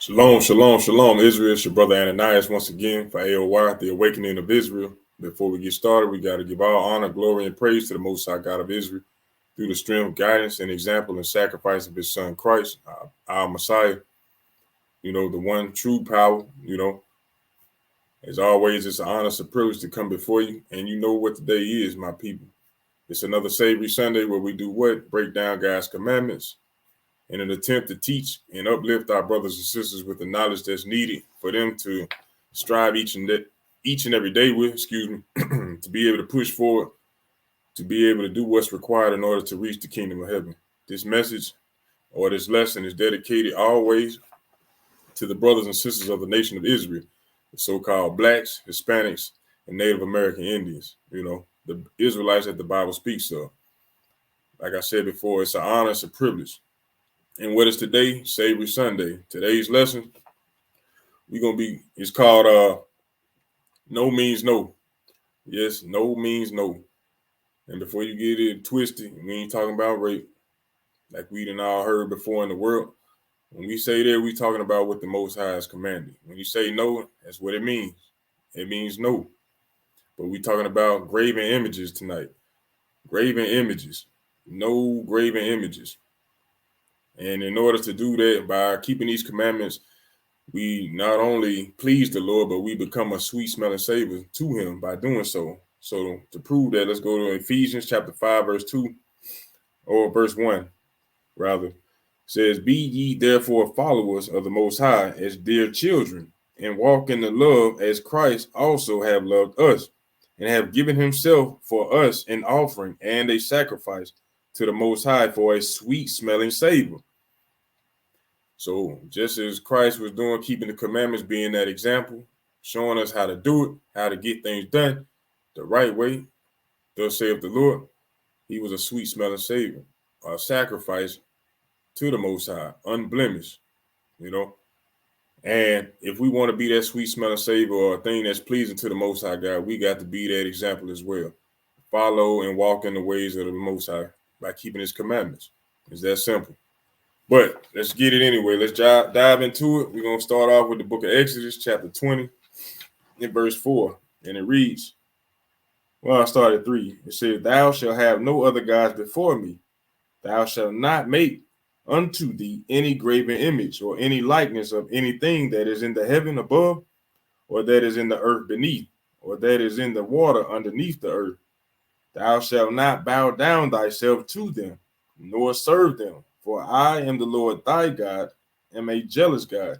Shalom, shalom, shalom, Israel. It's your brother Ananias once again for A.O.I, the awakening of Israel. Before we get started, we got to give all honor, glory, and praise to the Most High God of Israel through the strength, guidance, and example and sacrifice of his son Christ, our Messiah, the one true power. As always, it's an honor, it's a privilege to come before you. And you know what today is, my people. It's another Savory Sunday where we do what? Break down God's commandments in an attempt to teach and uplift our brothers and sisters with the knowledge that's needed for them to strive each and every day with, to be able to push forward, to be able to do what's required in order to reach the kingdom of heaven. This message or this lesson is dedicated always to the brothers and sisters of the nation of Israel, the so-called blacks, Hispanics, and Native American Indians, the Israelites that the Bible speaks of. Like I said before, it's an honor, it's a privilege. And what is today? Savory Sunday. Today's lesson, it's called No Means No. Yes, no means no. And before you get it twisted, we ain't talking about rape, like we done all heard before in the world. When we say that, we talking about what the Most High has commanded. When you say no, that's what it means. It means no. But we talking about graven images tonight. Graven images. No graven images. And in order to do that, by keeping these commandments, we not only please the Lord, but we become a sweet smelling savor to him by doing so. So to prove that, let's go to Ephesians chapter 5, verse 2, or verse 1, rather. It says, "Be ye therefore followers of the Most High as dear children, and walk in the love as Christ also have loved us, and have given himself for us an offering and a sacrifice to the Most High for a sweet smelling savor." So just as Christ was doing, keeping the commandments, being that example, showing us how to do it, how to get things done the right way, thus saith the Lord, he was a sweet smelling savor, a sacrifice to the Most High, unblemished, And if we want to be that sweet smelling savor or a thing that's pleasing to the Most High God, we got to be that example as well. Follow and walk in the ways of the Most High by keeping his commandments. It's that simple. But let's get it anyway. Let's dive into it. We're going to start off with the book of Exodus, chapter 20, in verse 4. And it reads, I started 3. It says, "Thou shalt have no other gods before me. Thou shalt not make unto thee any graven image or any likeness of anything that is in the heaven above, or that is in the earth beneath, or that is in the water underneath the earth. Thou shalt not bow down thyself to them, nor serve them. For I am the Lord thy God, am a jealous God,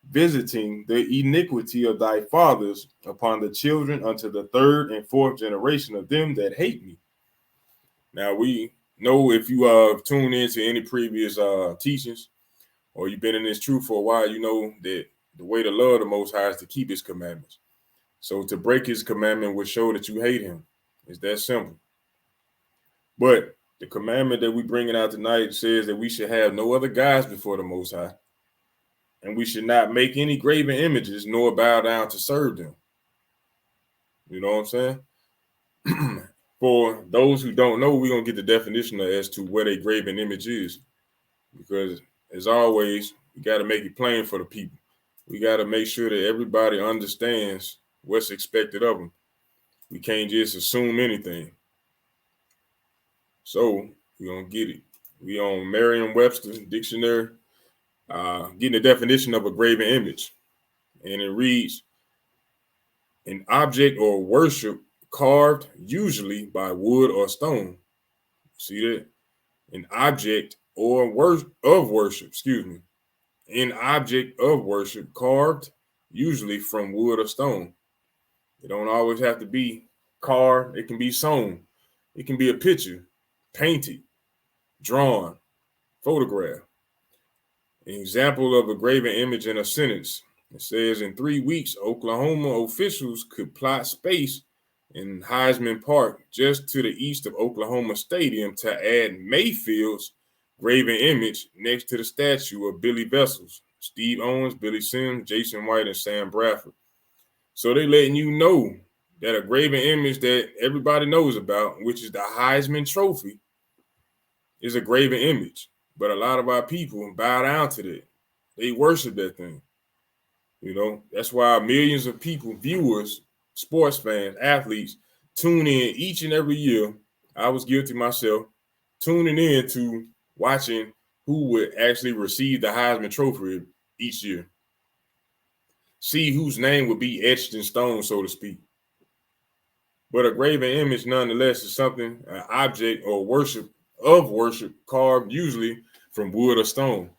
visiting the iniquity of thy fathers upon the children unto the third and fourth generation of them that hate me." Now we know, if you tuned into any previous teachings, or you've been in this truth for a while, you know that the way to love the Most High is to keep his commandments. So to break his commandment would show that you hate him. It's that simple. But the commandment that we bringing out tonight says that we should have no other gods before the Most High, and we should not make any graven images nor bow down to serve them. You know what I'm saying? For those who don't know, we're going to get the definition as to what a graven image is, because as always, we got to make it plain for the people. We got to make sure that everybody understands what's expected of them. We can't just assume anything. So we're going to get it. We on Merriam-Webster dictionary, getting the definition of a graven image. And it reads, an object or worship carved usually by wood or stone. See that? An object or worship, An object of worship carved usually from wood or stone. It don't always have to be carved. It can be sewn. It can be a picture, painted, drawn, photographed. An example of a graven image in a sentence. It says, in 3 weeks, Oklahoma officials could plot space in Heisman Park just to the east of Oklahoma Stadium to add Mayfield's graven image next to the statue of Billy Vessels, Steve Owens, Billy Sims, Jason White, and Sam Bradford. So they letting you know that a graven image that everybody knows about, which is the Heisman Trophy, is a graven image. But a lot of our people bow down to that. They worship that thing. You know, that's why millions of people, viewers, sports fans, athletes, tune in each and every year. I was guilty myself, tuning in to watching who would actually receive the Heisman Trophy each year. See whose name would be etched in stone, so to speak. But a graven image, nonetheless, is something, an object or worship carved usually from wood or stone.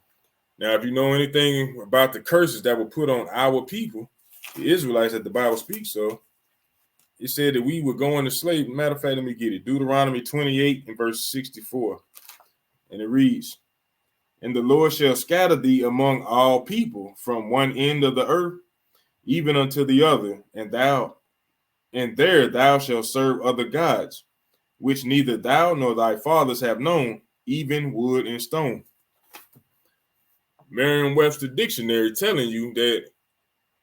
Now, if you know anything about the curses that were put on our people, the Israelites that the Bible speaks of, it said that we were going to slavery. Matter of fact, let me get it. Deuteronomy 28 and verse 64. And it reads, "And the Lord shall scatter thee among all people from one end of the earth, even unto the other, and there thou shalt serve other gods, which neither thou nor thy fathers have known, even wood and stone." Merriam-Webster dictionary telling you that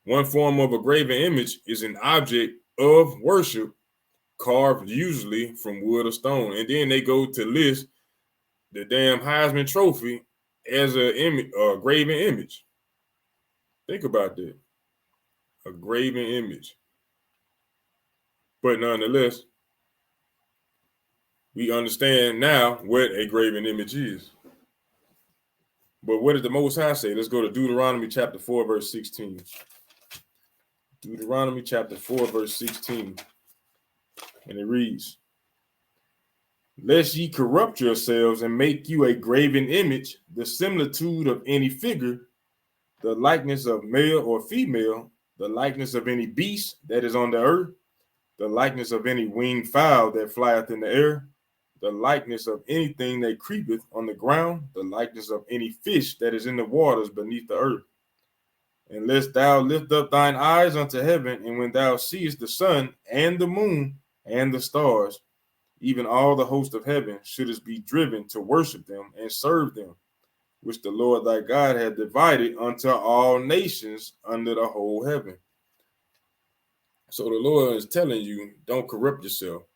one form of a graven image is an object of worship carved usually from wood or stone. And then they go to list the damn Heisman Trophy as a graven image. Think about that. A graven image. But nonetheless, we understand now what a graven image is. But what did the Most High say? Let's go to Deuteronomy chapter 4, verse 16. Deuteronomy chapter 4, verse 16. And it reads, "Lest ye corrupt yourselves and make you a graven image, the similitude of any figure, the likeness of male or female, the likeness of any beast that is on the earth, the likeness of any winged fowl that flieth in the air, the likeness of anything that creepeth on the ground, the likeness of any fish that is in the waters beneath the earth. Unless thou lift up thine eyes unto heaven, and when thou seest the sun and the moon and the stars, even all the host of heaven, shouldest be driven to worship them and serve them, which the Lord thy God hath divided unto all nations under the whole heaven." So the Lord is telling you, don't corrupt yourself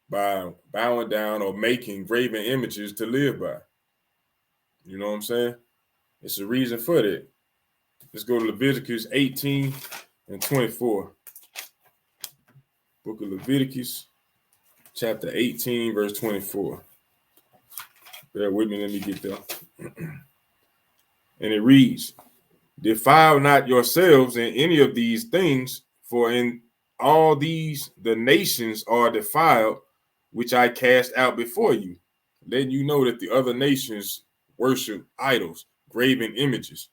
by bowing down or making graven images to live by. You know what I'm saying? It's a reason for that. Let's go to Leviticus 18 and 24. Book of Leviticus, chapter 18, verse 24. Bear with me, let me get there. And it reads, "Defile not yourselves in any of these things, for in all these the nations are defiled, which I cast out before you," letting you know that the other nations worship idols, graven images.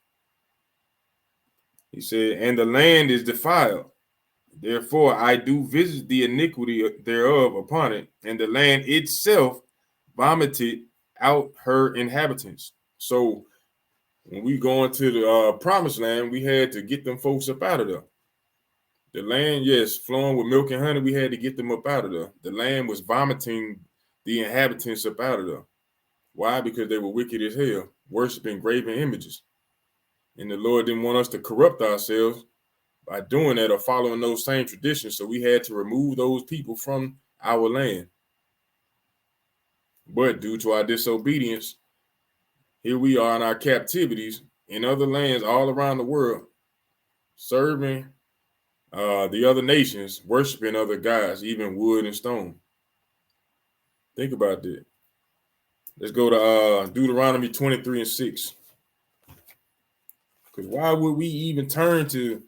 He said, "And the land is defiled. Therefore I do visit the iniquity thereof upon it, and the land itself vomited out her inhabitants." So when we go into the promised land, we had to get them folks up out of there. The land, yes, flowing with milk and honey, we had to get them up out of there. The land was vomiting the inhabitants up out of there. Why? Because they were wicked as hell, worshiping graven images. And the Lord didn't want us to corrupt ourselves by doing that or following those same traditions. So we had to remove those people from our land. But due to our disobedience, here we are in our captivities in other lands all around the world, serving the other nations, worshiping other gods, even wood and stone. Think about that. Let's go to Deuteronomy 23 and 6. Because why would we even turn to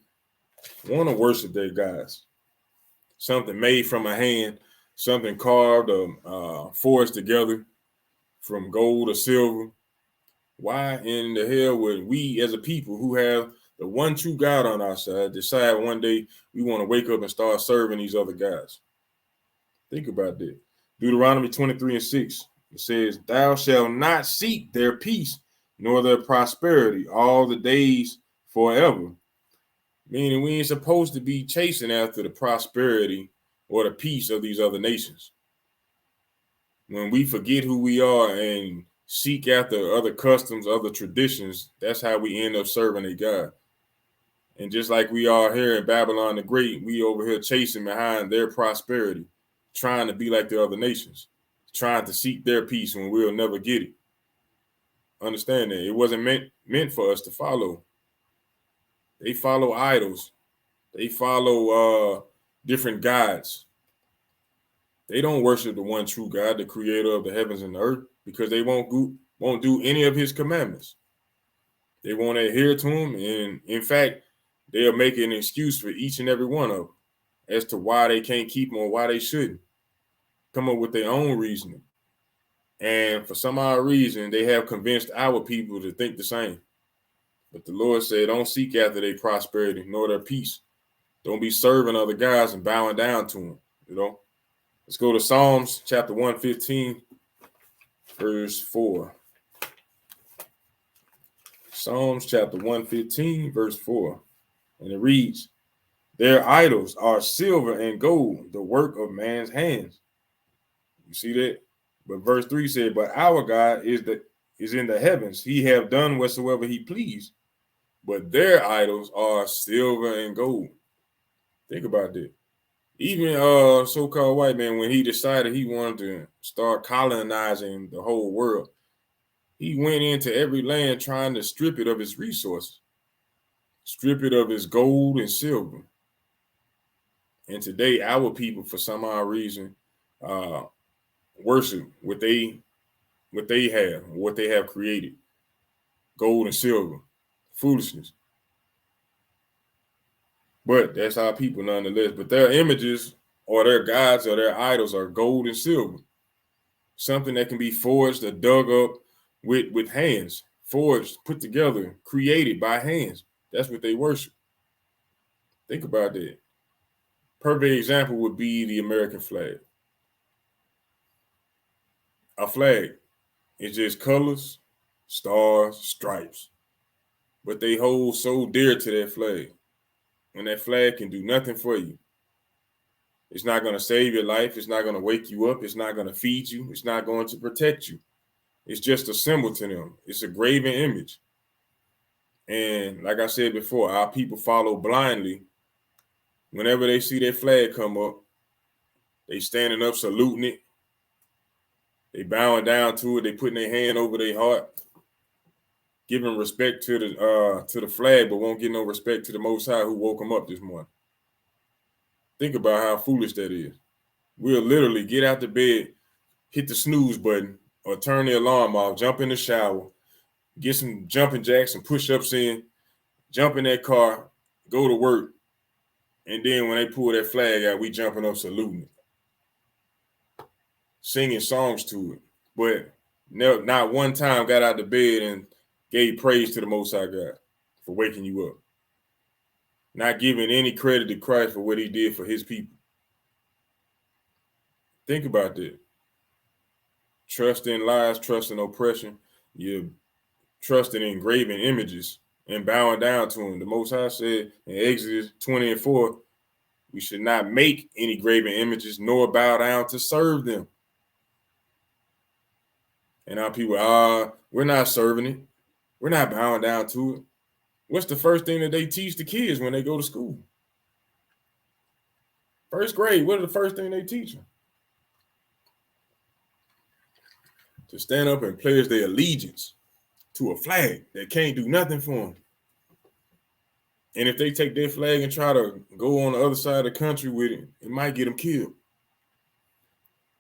want to worship their gods? Something made from a hand, something carved or forged together from gold or silver. Why in the hell would we as a people who have the one true God on our side decide one day we want to wake up and start serving these other guys? Think about that. Deuteronomy 23 and 6. It says, "Thou shalt not seek their peace nor their prosperity all the days forever." Meaning we ain't supposed to be chasing after the prosperity or the peace of these other nations. When we forget who we are and seek after other customs, other traditions, that's how we end up serving a God. And just like we are here in Babylon the Great, we over here chasing behind their prosperity, trying to be like the other nations, trying to seek their peace when we'll never get it. understand that. It wasn't meant for us to follow. They follow idols. They follow different gods. They don't worship the one true God, the creator of the heavens and the earth, because they won't do any of his commandments. They won't adhere to him. And in fact, they'll make an excuse for each and every one of them as to why they can't keep them or why they shouldn't. Come up with their own reasoning. And for some odd reason, they have convinced our people to think the same. But the Lord said, don't seek after their prosperity nor their peace. Don't be serving other guys and bowing down to them. You know, let's go to Psalms chapter 115, verse 4. Psalms chapter 115, verse 4. And it reads, their idols are silver and gold, the work of man's hands. You see that? But verse 3 said, but our God is in the heavens. He have done whatsoever he pleased. But their idols are silver and gold. Think about that. Even so-called white man, when he decided he wanted to start colonizing the whole world, he went into every land trying to strip it of its resources, strip it of its gold and silver. And today, our people, for some odd reason, worship what they have created, gold and silver, foolishness. But that's our people nonetheless. But their images or their gods or their idols are gold and silver, something that can be forged or dug up with hands, forged, put together, created by hands. That's what they worship. Think about that. Perfect example would be the American flag. A flag is just colors, stars, stripes, but they hold so dear to that flag. And that flag can do nothing for you. It's not going to save your life. It's not going to wake you up. It's not going to feed you. It's not going to protect you. It's just a symbol to them. It's a graven image. And like I said before, our people follow blindly. Whenever they see that flag come up, they standing up, saluting it. They bowing down to it. They putting their hand over their heart, giving respect to the flag, but won't give no respect to the Most High who woke them up this morning. Think about how foolish that is. We'll literally get out the bed, hit the snooze button, or turn the alarm off, jump in the shower, get some jumping jacks and push-ups in, jump in that car, go to work, and then when they pull that flag out, we jumping up saluting it, singing songs to it. But not one time got out the bed and gave praise to the Most High God for waking you up. Not giving any credit to Christ for what he did for his people. Think about that. Trust in lies, trust in oppression. You're trusting in graven images and bowing down to him. The Most High said in Exodus 20:4, we should not make any graven images nor bow down to serve them. And our people, we're not serving it. We're not bowing down to it. What's the first thing that they teach the kids when they go to school? First grade, what are the first thing they teach them? To stand up and pledge their allegiance to a flag that can't do nothing for them. And if they take their flag and try to go on the other side of the country with it, it might get them killed.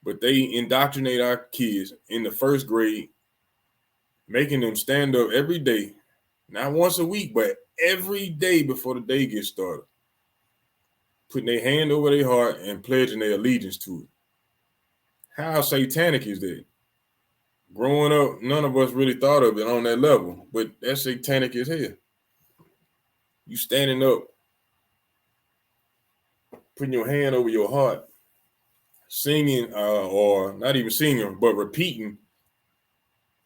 But they indoctrinate our kids in the first grade, making them stand up every day, not once a week, but every day before the day gets started, putting their hand over their heart and pledging their allegiance to it. How satanic is that? Growing up, none of us really thought of it on that level, but that's satanic as hell. You standing up, putting your hand over your heart, singing, or not even singing, but repeating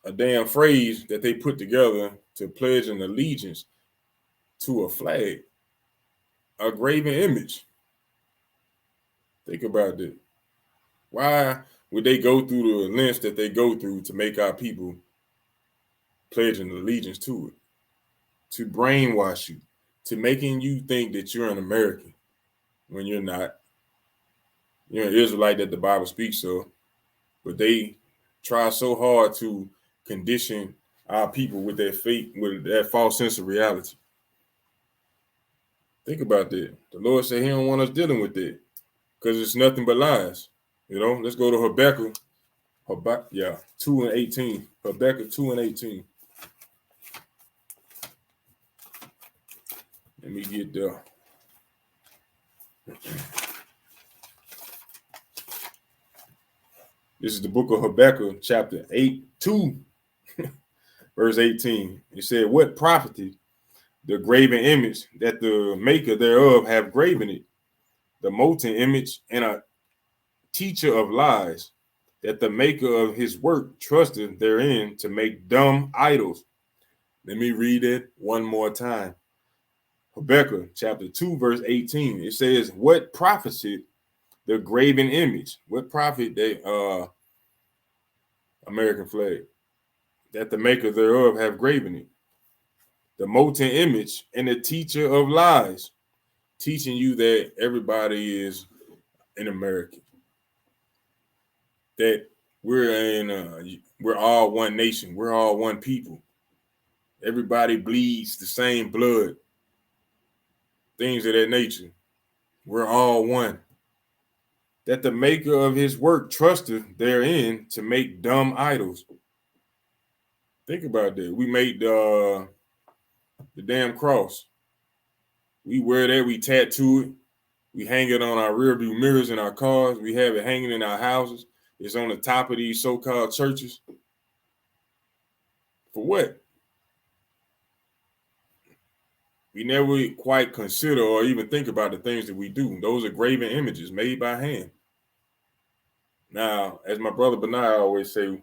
a damn phrase that they put together to pledge an allegiance to a flag, a graven image. Think about that. Why would they go through the lengths that they go through to make our people pledge an allegiance to it, to brainwash you, to making you think that you're an American when you're not? You're an Israelite that the Bible speaks of, but they try so hard to condition our people with that fake, with that false sense of reality. Think about that. The Lord said he don't want us dealing with that because it's nothing but lies. You know, let's go to Habakkuk. 2:18. Habakkuk 2:18. Let me get there. This is the book of Habakkuk, chapter 2, verse 18. It said, what profited the graven image that the maker thereof have graven it, the molten image and a teacher of lies, that the maker of his work trusted therein to make dumb idols. Let me read it one more time. Habakkuk chapter 2, verse 18. It says, what profited the graven image? What profit the American flag? That the maker thereof have graven it. The molten image and the teacher of lies, teaching you that everybody is an American. That we're all one nation. We're all one people. Everybody bleeds the same blood. Things of that nature. We're all one. That the maker of his work trusted therein to make dumb idols. Think about that. We made the damn cross. We wear that. We tattoo it. We hang it on our rearview mirrors in our cars. We have it hanging in our houses. It's on the top of these so-called churches. For what? We never quite consider or even think about the things that we do. Those are graven images made by hand. Now, as my brother Benai always say,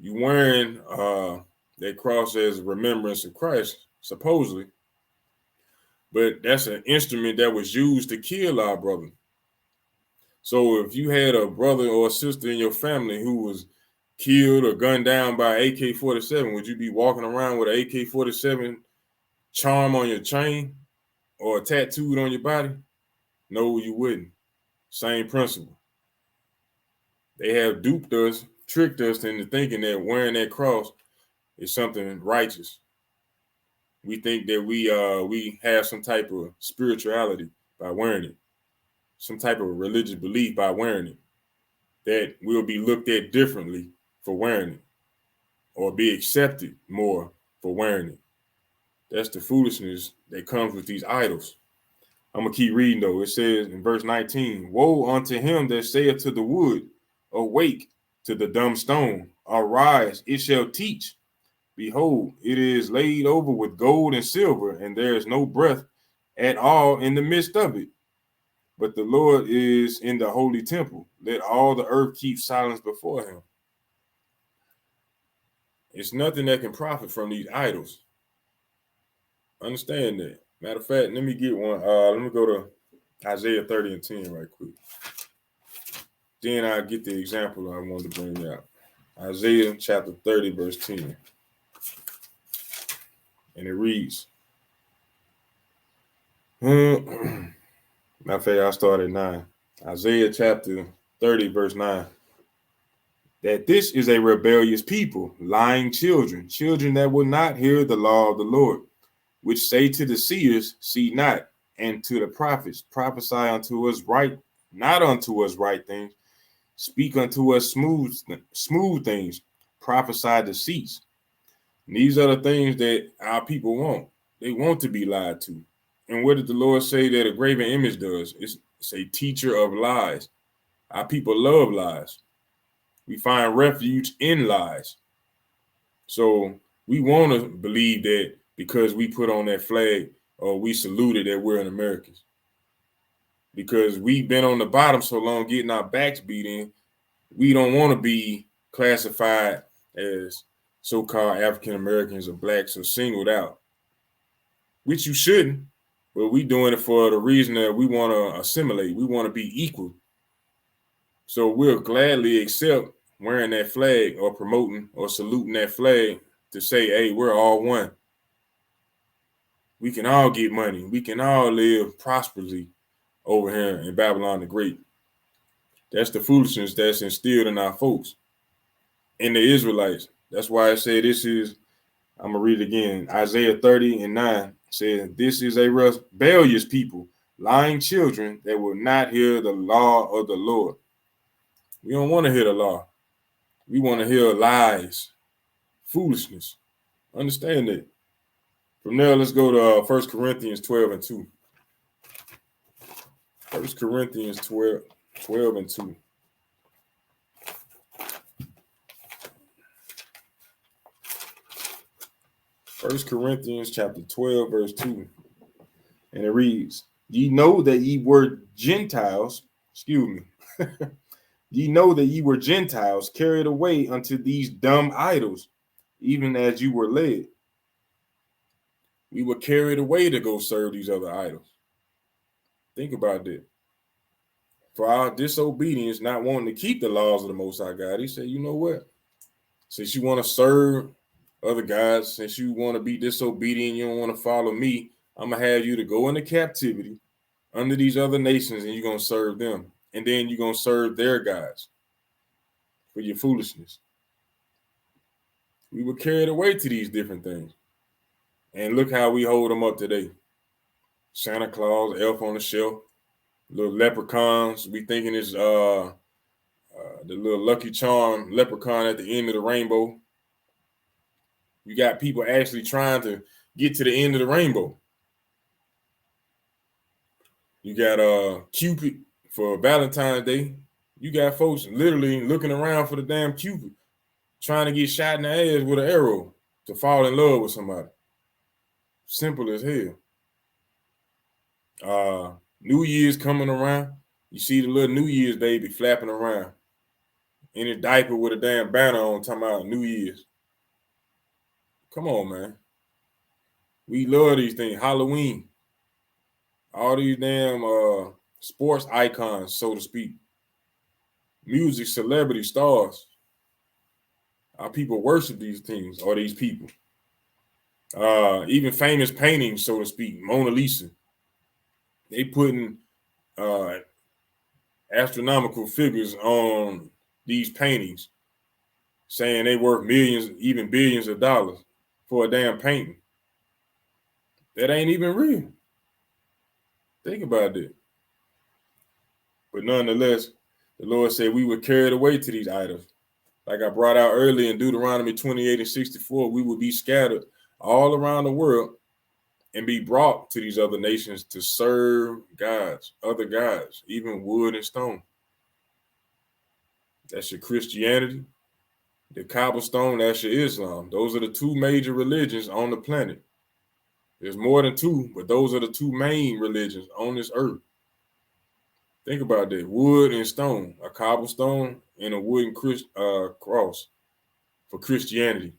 you wearing that cross as a remembrance of Christ, supposedly. But that's an instrument that was used to kill our brother. So if you had a brother or a sister in your family who was killed or gunned down by AK-47, would you be walking around with an AK-47 charm on your chain or tattooed on your body? No, you wouldn't. Same principle. They have duped us, tricked us into thinking that wearing that cross is something righteous. We think that we have some type of spirituality by wearing it, some type of religious belief by wearing it, that we'll be looked at differently for wearing it or be accepted more for wearing it. That's the foolishness that comes with these idols. I'm going to keep reading, though. It says in verse 19, woe unto him that saith to the wood, awake, to the dumb stone, arise, it shall teach. Behold, it is laid over with gold and silver, and there is no breath at all in the midst of it. But the Lord is in the holy temple. Let all the earth keep silence before him. It's nothing that can profit from these idols. Understand that. Matter of fact, let me get one. Let me go to Isaiah 30 and 10 right quick. Then I'll get the example I wanted to bring out. Isaiah chapter 30, verse 10. And it reads, matter of fact, I'll start at 9. Isaiah chapter 30, verse 9. That this is a rebellious people, lying children, children that will not hear the law of the Lord, which say to the seers, see not, and to the prophets, prophesy unto us right, not unto us right things, speak unto us smooth things, prophesy deceits. And these are the things that our people want. They want to be lied to. And what did the Lord say that a graven image does? It's a teacher of lies. Our people love lies. We find refuge in lies. So we want to believe that because we put on that flag or we saluted that we're an Americans. Because we've been on the bottom so long getting our backs beat in, we don't want to be classified as so-called African Americans or blacks or singled out, which you shouldn't, but we doing it for the reason that we want to assimilate. We want to be equal. So we'll gladly accept wearing that flag or promoting or saluting that flag to say, hey, we're all one. We can all get money. We can all live prosperously over here in Babylon the Great. That's the foolishness that's instilled in our folks, in the Israelites. That's why I say this is, I'm going to read it again. Isaiah 30:9 says, this is a rebellious people, lying children that will not hear the law of the Lord. We don't want to hear the law. We want to hear lies, foolishness. Understand that. From there, let's go to 1 Corinthians 12:2. 1 Corinthians 12:2. 1 Corinthians chapter 12, verse 2. And it reads, ye know that ye were Gentiles, ye know that ye were Gentiles carried away unto these dumb idols, even as you were led. We were carried away to go serve these other idols. Think about that. For our disobedience, not wanting to keep the laws of the Most High God, he said, you know what? Since you want to serve other gods, since you want to be disobedient, you don't want to follow me, I'm going to have you to go into captivity under these other nations, and you're going to serve them. And then you're going to serve their gods for your foolishness. We were carried away to these different things. And look how we hold them up today. Santa Claus, elf on the shelf, little leprechauns. We thinking it's the little Lucky Charm leprechaun at the end of the rainbow. You got people actually trying to get to the end of the rainbow. You got Cupid for Valentine's Day. You got folks literally looking around for the damn Cupid, trying to get shot in the ass with an arrow to fall in love with somebody. Simple as hell. New Year's coming around. You see the little New Year's baby flapping around in his diaper with a damn banner on talking about New Year's. Come on, man. We love these things. Halloween. All these damn sports icons, so to speak. Music, celebrity, stars. Our people worship these things or these people. Even famous paintings, so to speak. Mona Lisa. They putting astronomical figures on these paintings, saying they worth millions, even billions of dollars for a damn painting. That ain't even real. Think about that. But nonetheless, the Lord said we were carried away to these idols. Like I brought out earlier in Deuteronomy 28:64, we would be scattered all around the world and be brought to these other nations to serve gods, other gods, even wood and stone. That's your Christianity. The cobblestone, that's your Islam. Those are the two major religions on the planet. There's more than two, but those are the two main religions on this earth. Think about that. Wood and stone, a cobblestone and a wooden cross for Christianity.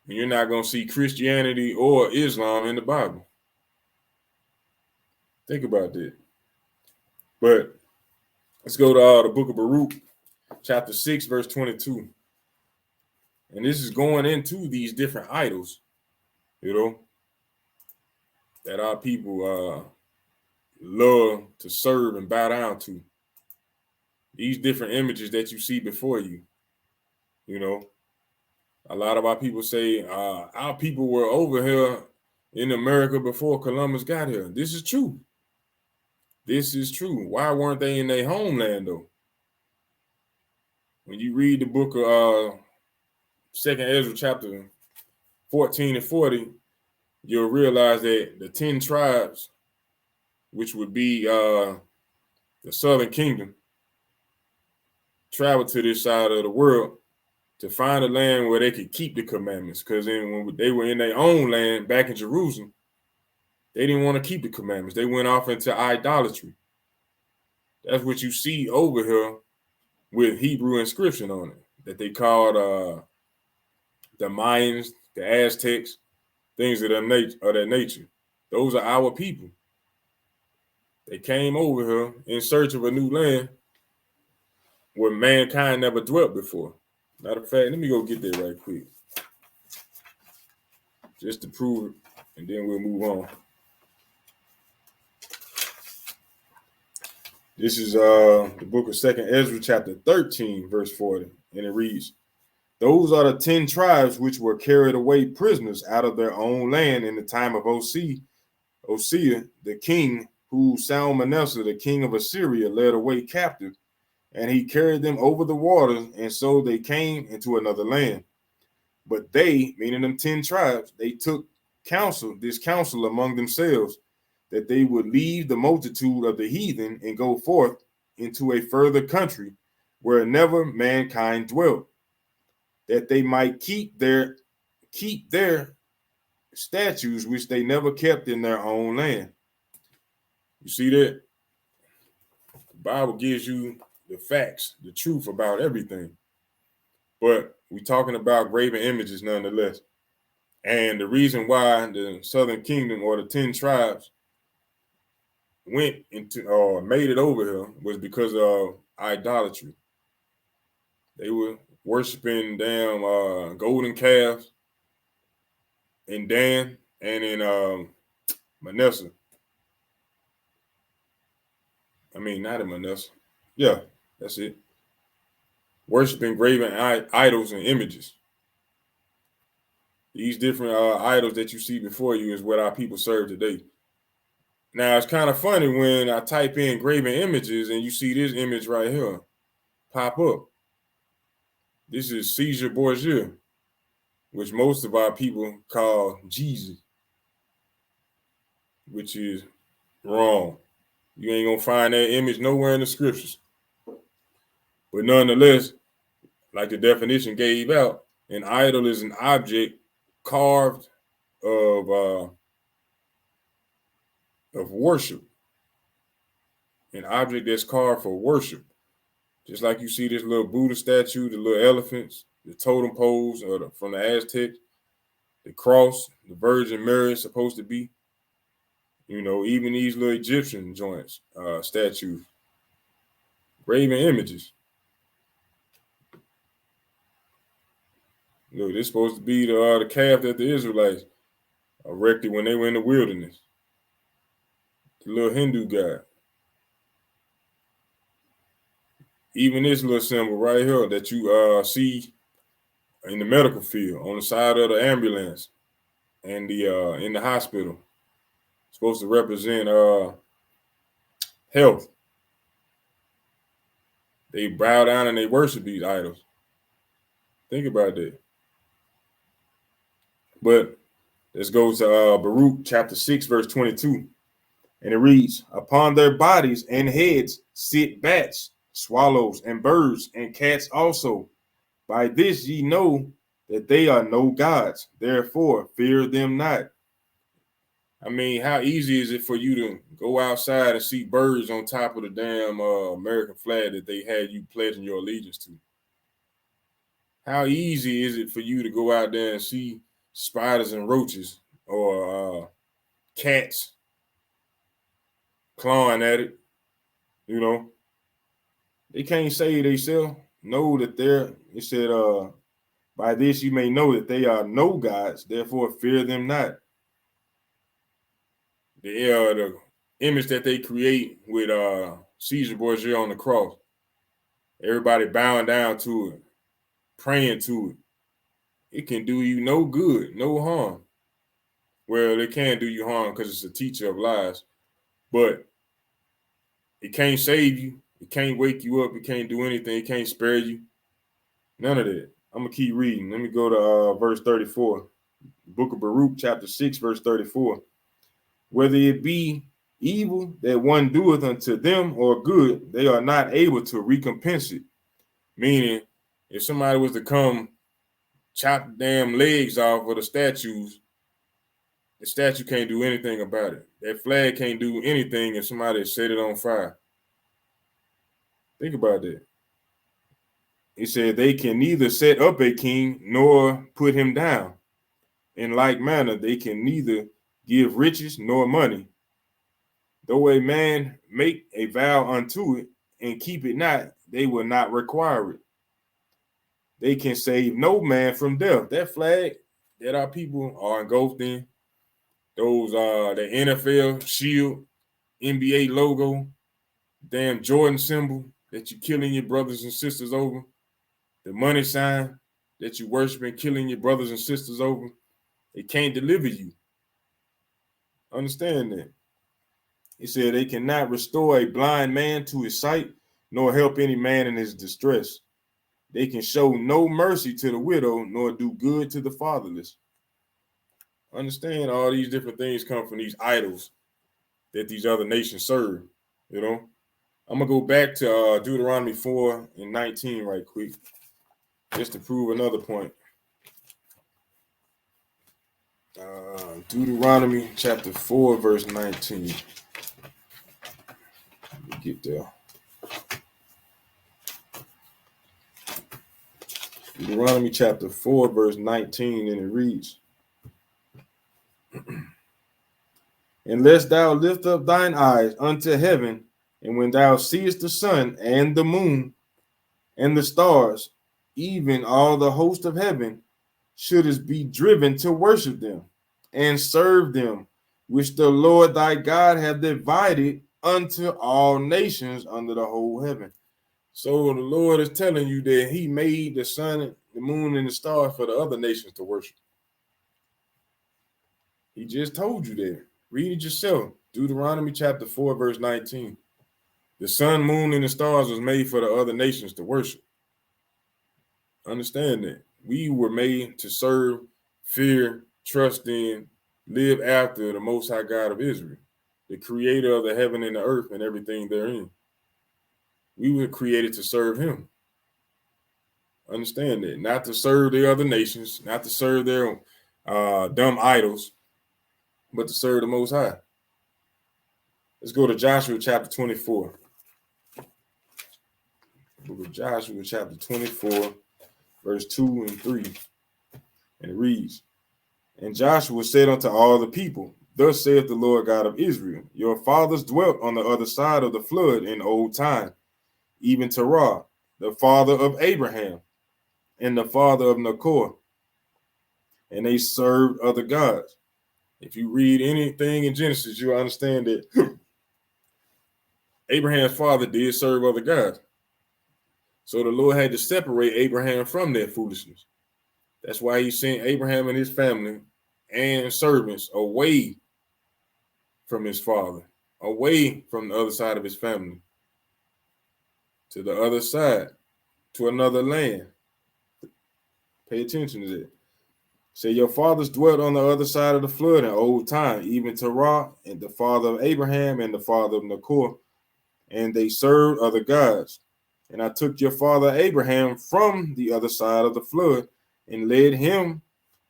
And you're not going to see Christianity or Islam in the Bible. Think about that. But let's go to the book of Baruch, chapter 6, verse 22. And this is going into these different idols, you know, that our people love to serve and bow down to. These different images that you see before you, you know. A lot of our people say our people were over here in America before Columbus got here. This is true. This is true. Why weren't they in their homeland, though? When you read the book of 2nd Ezra chapter 14 and 40, you'll realize that the 10 tribes, which would be the southern kingdom, traveled to this side of the world to find a land where they could keep the commandments. Because then when they were in their own land back in Jerusalem, they didn't want to keep the commandments. They went off into idolatry. That's what you see over here with Hebrew inscription on it that they called the Mayans, the Aztecs, things of that nature. Those are our people. They came over here in search of a new land where mankind never dwelt before. Matter of fact, let me go get that right quick, just to prove it, and then we'll move on. This is the book of 2nd Ezra, chapter 13, verse 40, and it reads, Those are the 10 tribes which were carried away prisoners out of their own land in the time of Osea, the king, who Salmanasseh, the king of Assyria, led away captive, and he carried them over the waters, and so they came into another land. But they, meaning them 10 tribes, they took this counsel among themselves, that they would leave the multitude of the heathen and go forth into a further country where never mankind dwelt, that they might keep their statutes which they never kept in their own land. You see that? The Bible gives you the facts, the truth about everything. But we're talking about graven images nonetheless. And the reason why the southern kingdom, or the 10 tribes, went into or made it over here was because of idolatry. They were worshiping damn golden calves in Dan and in Manasseh. I mean, not in Manasseh. Yeah, that's it. Worshiping graven idols and images. These different idols that you see before you is what our people serve today. Now, it's kind of funny when I type in graven images and you see this image right here pop up. This is Caesar Borgia, which most of our people call Jesus, which is wrong. You ain't going to find that image nowhere in the scriptures. But nonetheless, like the definition gave out, an idol is an object carved of worship. An object that's carved for worship. Just like you see this little Buddha statue, the little elephants, the totem poles from the Aztecs, the cross, the Virgin Mary is supposed to be. You know, even these little Egyptian joints, statues, graven images. Look, this is supposed to be the calf that the Israelites erected when they were in the wilderness. The little Hindu guy. Even this little symbol right here that you see in the medical field on the side of the ambulance and the in the hospital, supposed to represent health. They bow down and they worship these idols. Think about that. But let's go to Baruch chapter 6, verse 22. And it reads, upon their bodies and heads sit bats, swallows, and birds, and cats also. By this ye know that they are no gods. Therefore, fear them not. I mean, how easy is it for you to go outside and see birds on top of the damn American flag that they had you pledging your allegiance to? How easy is it for you to go out there and see spiders and roaches or cats clawing at it? You know, they can't say themselves. Know that it said, by this you may know that they are no gods, therefore fear them not. The image that they create with Caesar Borgia on the cross, everybody bowing down to it, praying to it. It can do you no good, no harm. Well, it can do you harm because it's a teacher of lies, but it can't save you. It can't wake you up. It can't do anything. It can't spare you. None of that. I'm going to keep reading. Let me go to verse 34. Book of Baruch, chapter 6, verse 34. Whether it be evil that one doeth unto them or good, they are not able to recompense it. Meaning, if somebody was to come chop the damn legs off of the statues, the statue can't do anything about it. That flag can't do anything if somebody set it on fire. Think about that. He said they can neither set up a king nor put him down. In like manner, they can neither give riches nor money. Though a man make a vow unto it and keep it not, they will not require it. They can save no man from death. That flag that our people are engulfed in, those the NFL shield, NBA logo, damn Jordan symbol that you're killing your brothers and sisters over, the money sign, that you worshiping, killing your brothers and sisters over, it can't deliver you. Understand that. He said they cannot restore a blind man to his sight, nor help any man in his distress. They can show no mercy to the widow, nor do good to the fatherless. Understand, all these different things come from these idols that these other nations serve. You know, I'm gonna go back to Deuteronomy 4:19 right quick, just to prove another point. Deuteronomy chapter 4, verse 19. Let me get there. Deuteronomy chapter 4, verse 19, and it reads, Unless thou lift up thine eyes unto heaven, and when thou seest the sun and the moon and the stars, even all the host of heaven, shouldest be driven to worship them and serve them, which the Lord thy God hath divided unto all nations under the whole heaven. So the Lord is telling you that he made the sun, the moon, and the stars for the other nations to worship. He just told you that. Read it yourself. Deuteronomy chapter 4, verse 19. The sun, moon, and the stars was made for the other nations to worship. Understand that. We were made to serve, fear, trust in, live after the Most High God of Israel, the creator of the heaven and the earth and everything therein. We were created to serve him. Understand that. Not to serve the other nations, not to serve their dumb idols, but to serve the Most High. Let's go to Joshua chapter 24. Book of Joshua chapter 24, verse 2 and 3. And it reads, And Joshua said unto all the people, Thus saith the Lord God of Israel, Your fathers dwelt on the other side of the flood in old time, even Terah, the father of Abraham, and the father of Nachor, and they served other gods. If you read anything in Genesis, you'll understand that Abraham's father did serve other gods. So the Lord had to separate Abraham from that foolishness. That's why he sent Abraham and his family and servants away from his father, away from the other side of his family, to the other side, to another land. Pay attention to that. Say, your fathers dwelt on the other side of the flood in old time, even Terah, and the father of Abraham and the father of Nachor, and they served other gods. And I took your father Abraham from the other side of the flood and led him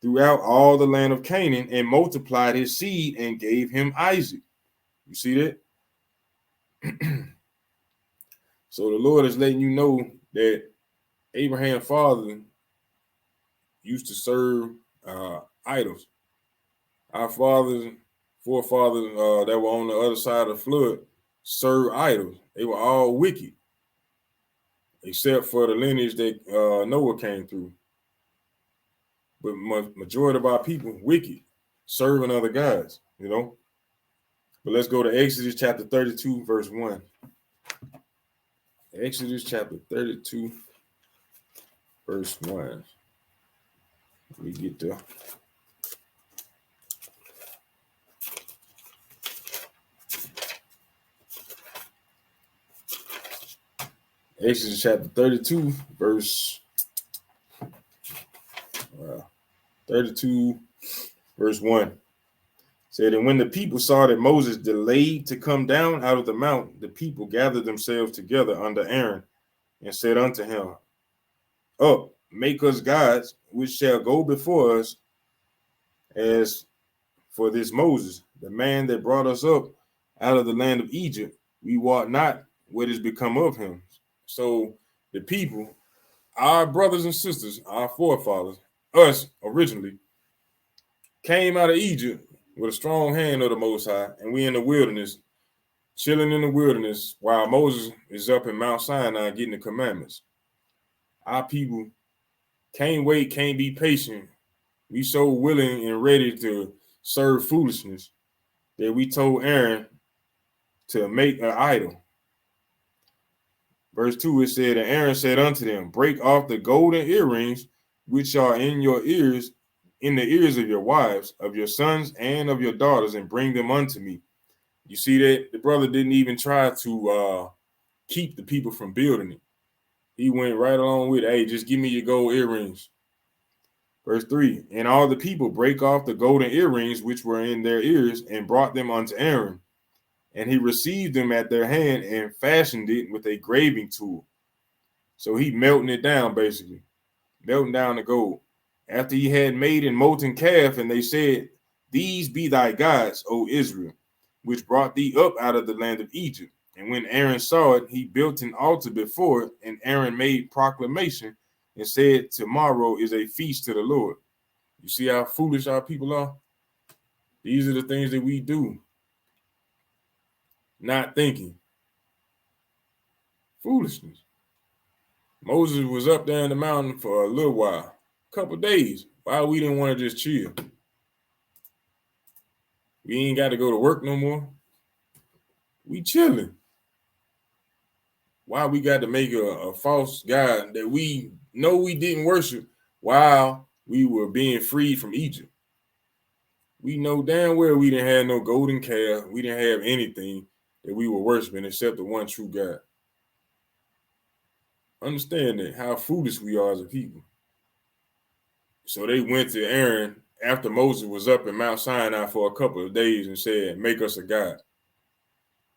throughout all the land of Canaan and multiplied his seed and gave him Isaac. You see that? So the Lord is letting you know that Abraham's father used to serve idols. Our forefathers that were on the other side of the flood served idols. They were all wicked, except for the lineage that Noah came through. But majority of our people wicked, serving other gods, you know. But let's go to Exodus chapter 32, verse 1. Exodus chapter 32, verse 1. Let me get there. Exodus chapter 32, verse 32, verse 1. Said, and when the people saw that Moses delayed to come down out of the mount, the people gathered themselves together under Aaron and said unto him, Up, make us gods, which shall go before us. As for this Moses, the man that brought us up out of the land of Egypt, we wot not what is become of him. So the people, our brothers and sisters, our forefathers, us originally, came out of Egypt with a strong hand of the Most High, and we in the wilderness, chilling in the wilderness, while Moses is up in Mount Sinai getting the commandments. Our people can't wait, can't be patient. We so willing and ready to serve foolishness that we told Aaron to make an idol. Verse 2, it said, and Aaron said unto them, break off the golden earrings which are in your ears, in the ears of your wives, of your sons, and of your daughters, and bring them unto me. You see that the brother didn't even try to keep the people from building it. He went right along with, hey, just give me your gold earrings. Verse 3, and all the people break off the golden earrings which were in their ears and brought them unto Aaron. And he received them at their hand and fashioned it with a graving tool. So he melting it down, basically, melting down the gold. After he had made a molten calf, and they said, these be thy gods, O Israel, which brought thee up out of the land of Egypt. And when Aaron saw it, he built an altar before it, and Aaron made proclamation and said, tomorrow is a feast to the Lord. You see how foolish our people are? These are the things that we do. Not thinking. Foolishness. Moses was up there in the mountain for a little while, a couple of days. Why we didn't want to just chill? We ain't got to go to work no more. We chilling. Why we got to make a false god that we know we didn't worship while we were being freed from Egypt? We know damn well we didn't have no golden calf. We didn't have anything that we were worshiping except the one true God. Understand that, how foolish we are as a people. So they went to Aaron after Moses was up in Mount Sinai for a couple of days and said, make us a god.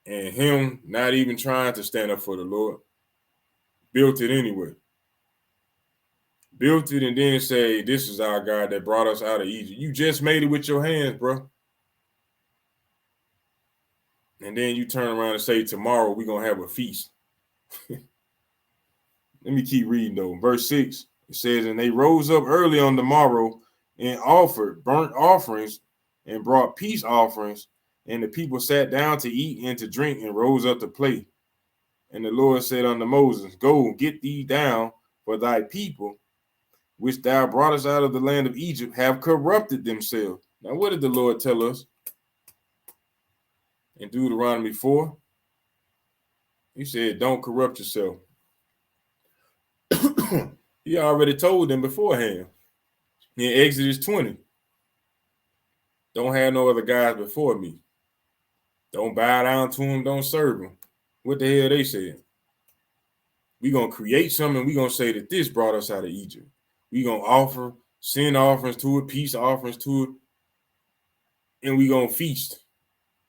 And him not even trying to stand up for the Lord, built it anyway. Built it and then say, this is our God that brought us out of Egypt. You just made it with your hands, bro. And then you turn around and say, tomorrow we're going to have a feast. Let me keep reading though. Verse 6, it says, and they rose up early on the morrow and offered burnt offerings and brought peace offerings. And the people sat down to eat and to drink and rose up to play. And the Lord said unto Moses, go, get thee down, for thy people, which thou broughtest out of the land of Egypt, have corrupted themselves. Now, what did the Lord tell us in Deuteronomy 4? He said, don't corrupt yourself. He already told them beforehand in Exodus 20. Don't have no other gods before me. Don't bow down to them. Don't serve them. What the hell they said? We're going to create something. We're going to say that this brought us out of Egypt. We're going to offer sin offerings to it, peace offerings to it, and we're going to feast.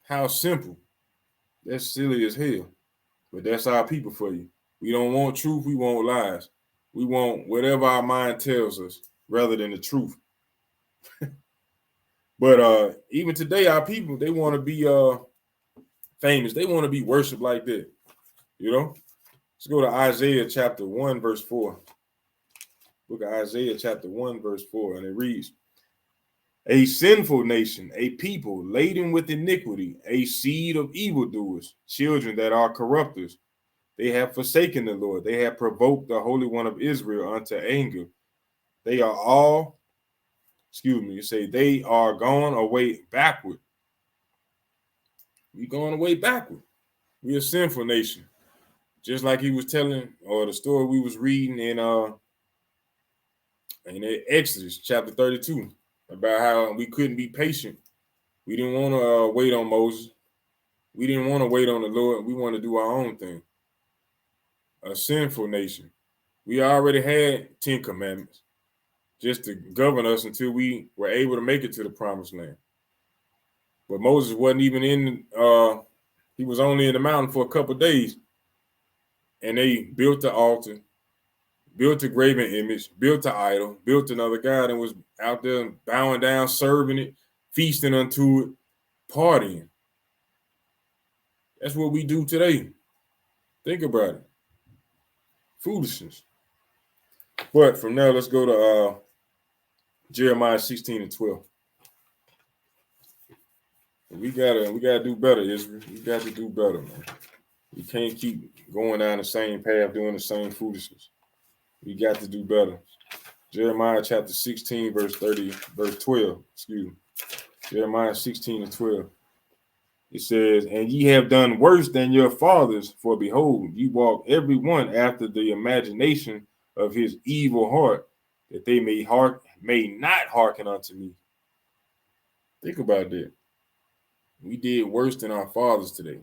How simple. That's silly as hell. But that's our people for you. We don't want truth. We want lies. We want whatever our mind tells us rather than the truth. But even today, our people, they want to be famous. They want to be worshiped like that. You know? Let's go to Isaiah chapter 1, verse 4. Book of Isaiah chapter 1, verse 4. And it reads, a sinful nation, a people laden with iniquity, a seed of evildoers, children that are corrupters. They have forsaken the Lord. They have provoked the Holy One of Israel unto anger. They are all, say they are gone away backward. We're going away backward. We're a sinful nation. Just like he was telling, or the story we was reading in Exodus chapter 32, about how we couldn't be patient. We didn't want to wait on Moses. We didn't want to wait on the Lord. We want to do our own thing. A sinful nation. We already had 10 commandments just to govern us until we were able to make it to the promised land. But Moses wasn't even in, he was only in the mountain for a couple of days. And they built the altar, built a graven image, built an idol, built another god, and was out there bowing down, serving it, feasting unto it, partying. That's what we do today. Think about it. Foolishness. But from now, let's go to Jeremiah 16 and 12. We gotta do better, Israel. We got to do better, man. We can't keep going down the same path, doing the same foolishness. We got to do better. Jeremiah chapter 16, verse 12. Jeremiah 16 and 12. It says, and ye have done worse than your fathers, for behold, ye walk every one after the imagination of his evil heart, that they may not hearken unto me. Think about that. We did worse than our fathers today.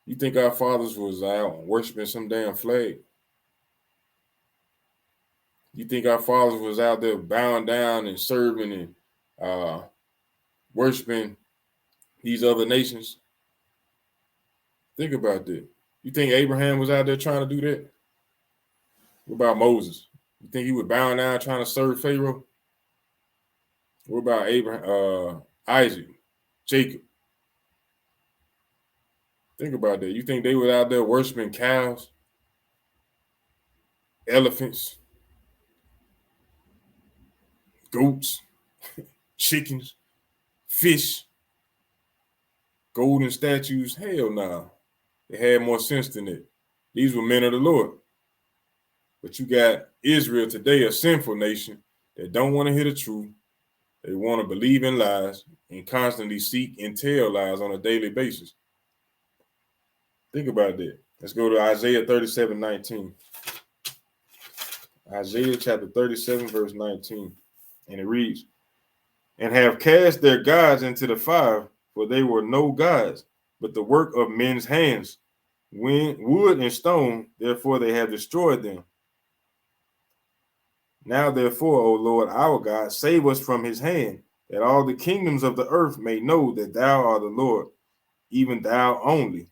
You think our fathers was out worshiping some damn flag? You think our fathers was out there bowing down and serving and worshiping these other nations? Think about that. You think Abraham was out there trying to do that? What about Moses? You think he was bowing down trying to serve Pharaoh? What about Abraham, Isaac, Jacob? Think about that. You think they were out there worshiping cows, elephants, goats, chickens, fish, golden statues? Hell no. They had more sense than that. These were men of the Lord. But you got Israel today, a sinful nation that don't want to hear the truth. They want to believe in lies and constantly seek and tell lies on a daily basis. Think about that. Let's go to Isaiah 37:19. Isaiah chapter 37, verse 19. And it reads, and have cast their gods into the fire, for they were no gods, but the work of men's hands. Wood and stone, therefore they have destroyed them. Now, therefore, O Lord our God, save us from his hand, that all the kingdoms of the earth may know that thou art the Lord, even thou only.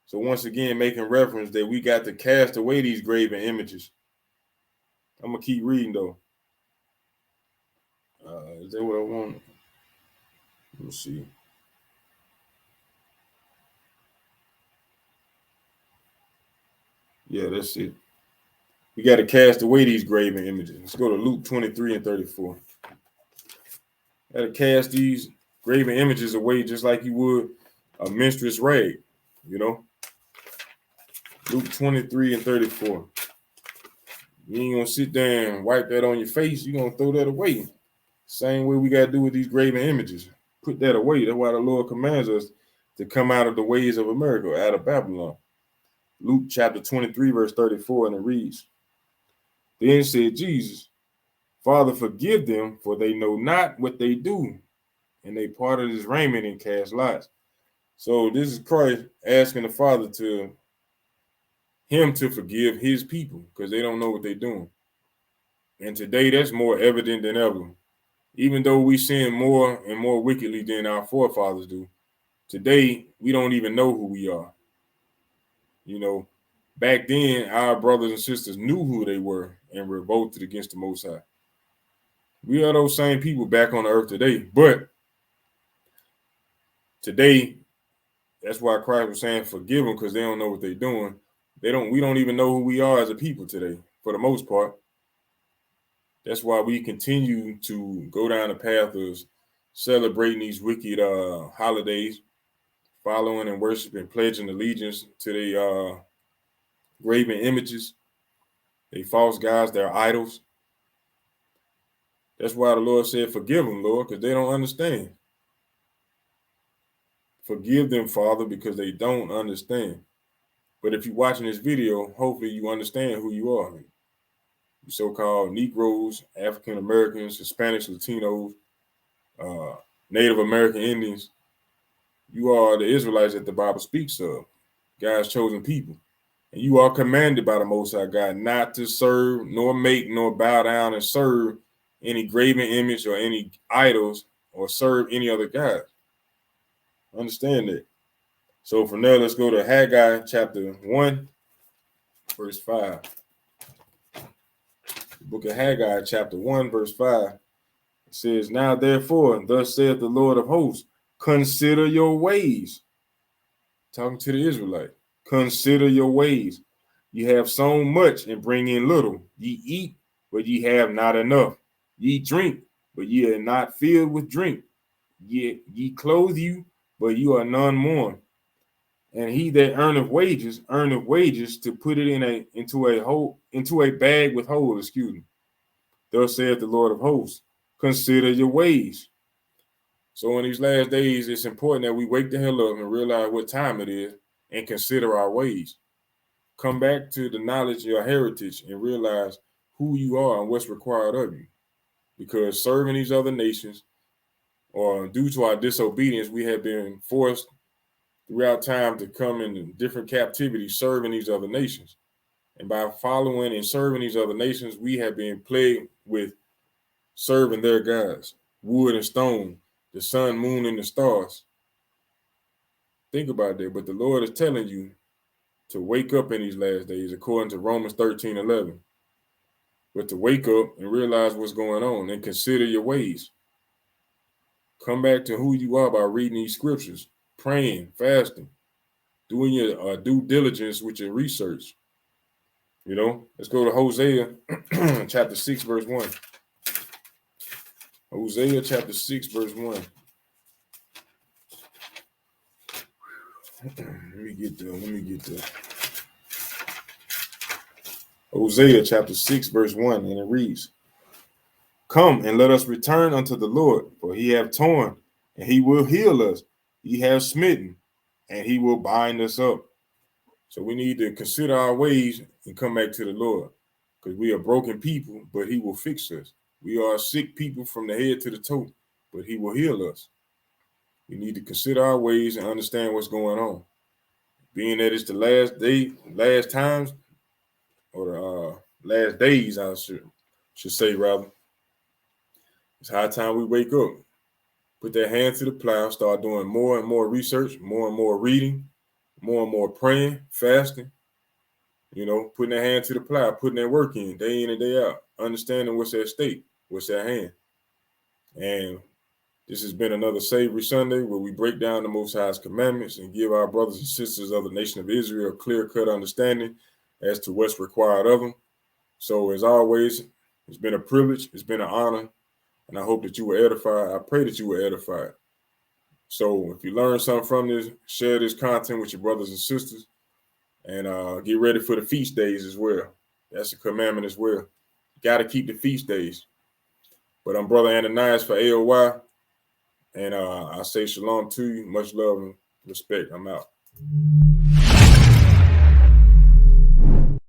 So once again, making reference that we got to cast away these graven images. I'm going to keep reading, though. Is that what I want? Let me see. Yeah, that's it. We got to cast away these graven images. Let's go to Luke 23:34. Got to cast these graven images away just like you would a menstruous rag, you know. Luke 23:34. You ain't going to sit there and wipe that on your face. You're going to throw that away. Same way we got to do with these graven images. Put that away. That's why the Lord commands us to come out of the ways of America, out of Babylon. Luke chapter 23, verse 34, and it reads, then said Jesus, Father, forgive them, for they know not what they do. And they parted his raiment and cast lots. So this is Christ asking the Father to forgive his people because they don't know what they're doing. And today that's more evident than ever. Even though we sin more and more wickedly than our forefathers do, today we don't even know who we are. You know, back then our brothers and sisters knew who they were and revolted against the Most High. We are those same people back on the earth today, but today, that's why Christ was saying forgive them because they don't know what they're doing. We don't even know who we are as a people today, for the most part. That's why we continue to go down the path of celebrating these wicked holidays, following and worshiping, pledging allegiance to their graven images, they false gods, their idols. That's why the Lord said, forgive them, Lord, because they don't understand. Forgive them, Father, because they don't understand. But if you're watching this video, hopefully you understand who you are. You so-called Negroes, African Americans, Hispanics, Latinos, Native American Indians. You are the Israelites that the Bible speaks of, God's chosen people. And you are commanded by the Most High God not to serve, nor make, nor bow down and serve any graven image or any idols or serve any other God. Understand that. So from there, let's go to Haggai chapter 1, verse 5. The book of Haggai chapter 1, verse 5. It says, now therefore, thus saith the Lord of hosts, consider your ways. Talking to the Israelite. Consider your ways. Ye have sown much and bring in little. Ye eat, but ye have not enough. Ye drink, but ye are not filled with drink. Ye clothe you, but you are none more. And he that earneth wages to put it into a bag with holes. Excuse me. Thus saith the Lord of hosts, consider your ways. So in these last days, it's important that we wake the hell up and realize what time it is and consider our ways. Come back to the knowledge of your heritage and realize who you are and what's required of you. Because serving these other nations, or due to our disobedience, we have been forced throughout time to come in different captivities serving these other nations. And by following and serving these other nations, we have been plagued with serving their gods, wood and stone, the sun, moon, and the stars. Think about that. But the Lord is telling you to wake up in these last days, according to Romans 13:11. But to wake up and realize what's going on and consider your ways. Come back to who you are by reading these scriptures, praying, fasting, doing your due diligence with your research. You know, let's go to Hosea chapter 6, verse 1. Hosea chapter 6, verse 1. Let me get there. Hosea chapter 6, verse 1, and it reads, "Come and let us return unto the Lord, for he hath torn, and he will heal us. He hath smitten, and he will bind us up." So we need to consider our ways and come back to the Lord, because we are broken people, but he will fix us. We are sick people from the head to the toe, but he will heal us. We need to consider our ways and understand what's going on. Being that it's the last times, or the last days, I should say rather. It's high time we wake up, put that hand to the plow, start doing more and more research, more and more reading, more and more praying, fasting, you know, putting that hand to the plow, putting that work in day and day out, understanding what's at stake, what's at hand. And this has been another Savory Sunday where we break down the Most High's commandments and give our brothers and sisters of the nation of Israel a clear-cut understanding as to what's required of them. So as always, it's been a privilege, it's been an honor, and I hope that you were edified. I pray that you were edified. So if you learned something from this, share this content with your brothers and sisters, and get ready for the feast days as well. That's a commandment as well. You got to keep the feast days. But I'm Brother Ananias for A.O.I, and I say shalom to you. Much love and respect. I'm out.